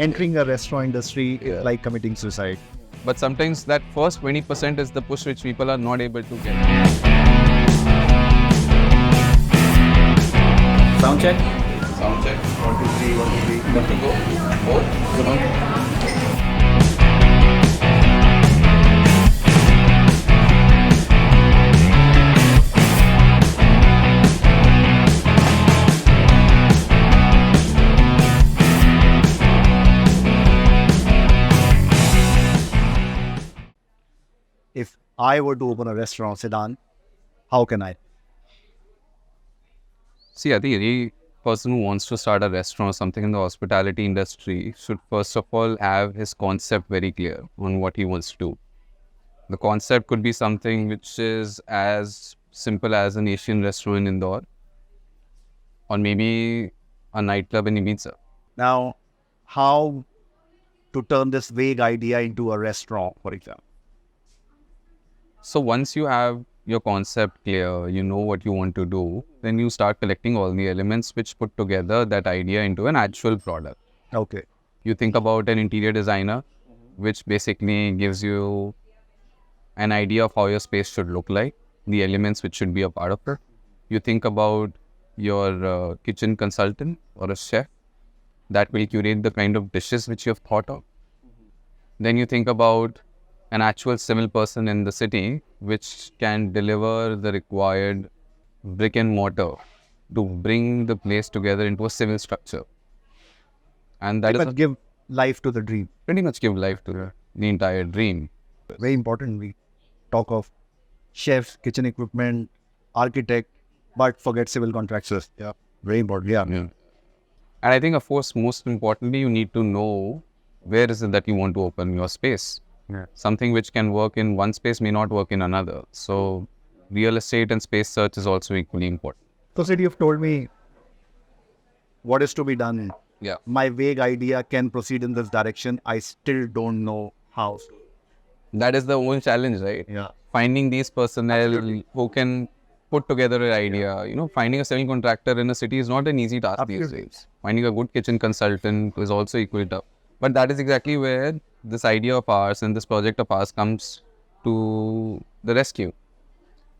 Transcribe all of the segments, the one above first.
entering a restaurant industry is like committing suicide. But sometimes that first 20% is the push which people are not able to get. Sound check. Sound check. 1, 2, 3, 1, 2, 3. Good to go. 4. Good on. If I were to open a restaurant, Sidhant, how can I? See, I think any person who wants to start a restaurant or something in the hospitality industry should first of all have his concept very clear on what he wants to do. The concept could be something which is as simple as an Asian restaurant in Indore, or maybe a nightclub in Ibiza. Now, how to turn this vague idea into a restaurant, for example? So once you have your concept clear, you know what you want to do, then you start collecting all the elements which put together that idea into an actual product. Okay. You think about an interior designer, which basically gives you an idea of how your space should look like, the elements which should be a part of it. You think about your kitchen consultant or a chef that will curate the kind of dishes which you have thought of. Then you think about an actual civil person in the city which can deliver the required brick and mortar to bring the place together into a civil structure. And that is give life to the dream. pretty much give life to the entire dream. Very important. We talk of chefs, kitchen equipment, architect, but forget civil contractors. Yeah. Very important. Yeah. Yeah. And I think, of course, most importantly, you need to know where is it that you want to open your space. Yeah. Something which can work in one space may not work in another. So real estate and space search is also equally important. So, Sid, you've told me what is to be done. Yeah. My vague idea can proceed in this direction. I still don't know how. That is the whole challenge, right? Yeah. Finding these personnel who can put together an idea. You know, finding a civil contractor in a city is not an easy task these Absolutely. days. Finding a good kitchen consultant is also equally tough. But that is exactly where this idea of ours and this project of ours comes to the rescue.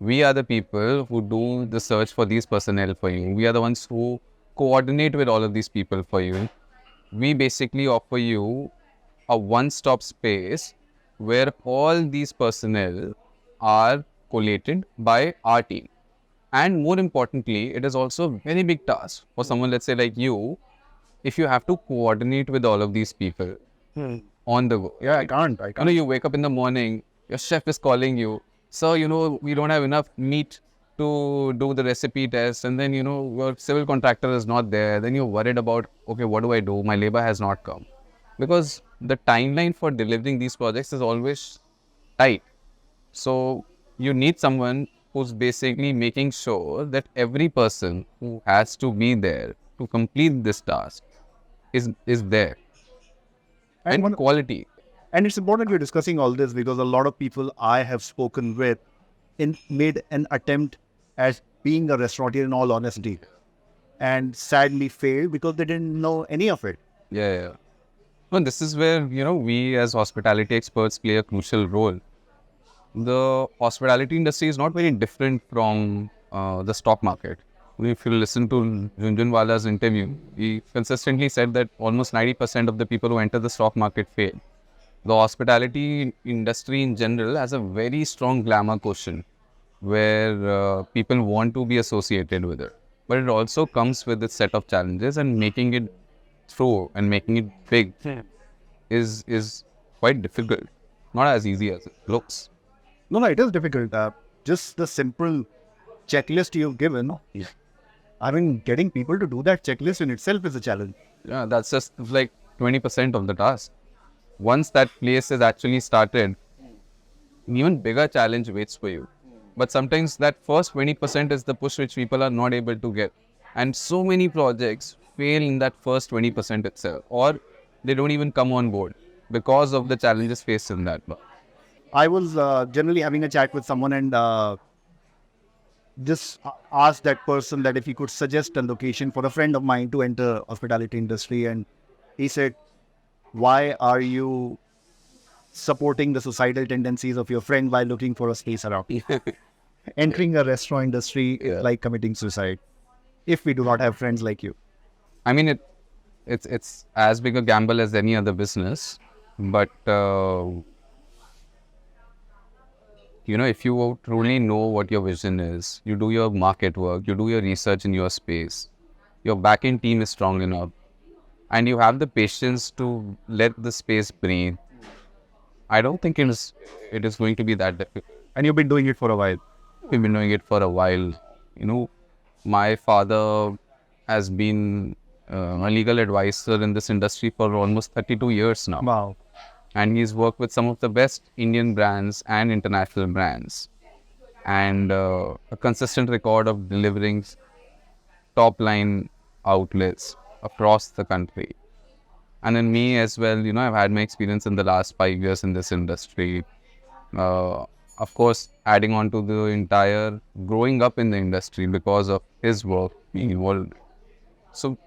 We are the people who do the search for these personnel for you. We are the ones who coordinate with all of these people for you. We basically offer you a one-stop space where all these personnel are collated by our team. And more importantly, it is also a very big task for someone, let's say like you, if you have to coordinate with all of these people on the go. Yeah, I can't. You know, you wake up in the morning, your chef is calling you, sir, you know, we don't have enough meat to do the recipe test, and then, you know, your civil contractor is not there. Then you're worried about, okay, what do I do? My labor has not come. Because the timeline for delivering these projects is always tight. So you need someone who's basically making sure that every person who has to be there to complete this task is there. And quality. And it's important we're discussing all this because a lot of people I have spoken with made an attempt at being a restaurateur in all honesty and sadly failed because they didn't know any of it. Yeah. Well, this is where, you know, we as hospitality experts play a crucial role. The hospitality industry is not very different from the stock market. If you listen to Junjunwala's interview, he consistently said that almost 90% of the people who enter the stock market fail. The hospitality industry in general has a very strong glamour quotient where people want to be associated with it. But it also comes with its set of challenges, and making it through and making it big is quite difficult. Not as easy as it looks. No, it is difficult. Just the simple checklist you've given. I mean, getting people to do that checklist in itself is a challenge. Yeah, that's just like 20% of the task. Once that place is actually started, an even bigger challenge waits for you. But sometimes that first 20% is the push which people are not able to get. And so many projects fail in that first 20% itself, or they don't even come on board because of the challenges faced in that. I was generally having a chat with someone and just asked that person that if he could suggest a location for a friend of mine to enter hospitality industry, and he said, Why are you supporting the societal tendencies of your friend while looking for a space around? Entering a restaurant industry is like committing suicide if we do not have friends like you. I mean, it's as big a gamble as any other business, but if you truly know what your vision is, you do your market work, you do your research in your space, your back-end team is strong enough, and you have the patience to let the space breathe. I don't think it is going to be that difficult. And you've been doing it for a while. We've been doing it for a while. My father has been a legal advisor in this industry for almost 32 years now. Wow. And he's worked with some of the best Indian brands and international brands, and a consistent record of delivering top line outlets across the country. And then me as well, I've had my experience in the last 5 years in this industry. Of course, adding on to the entire growing up in the industry because of his work being involved. So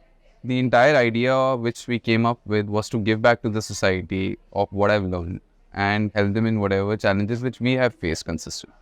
the entire idea which we came up with was to give back to the society of what I've learned and help them in whatever challenges which we have faced consistently.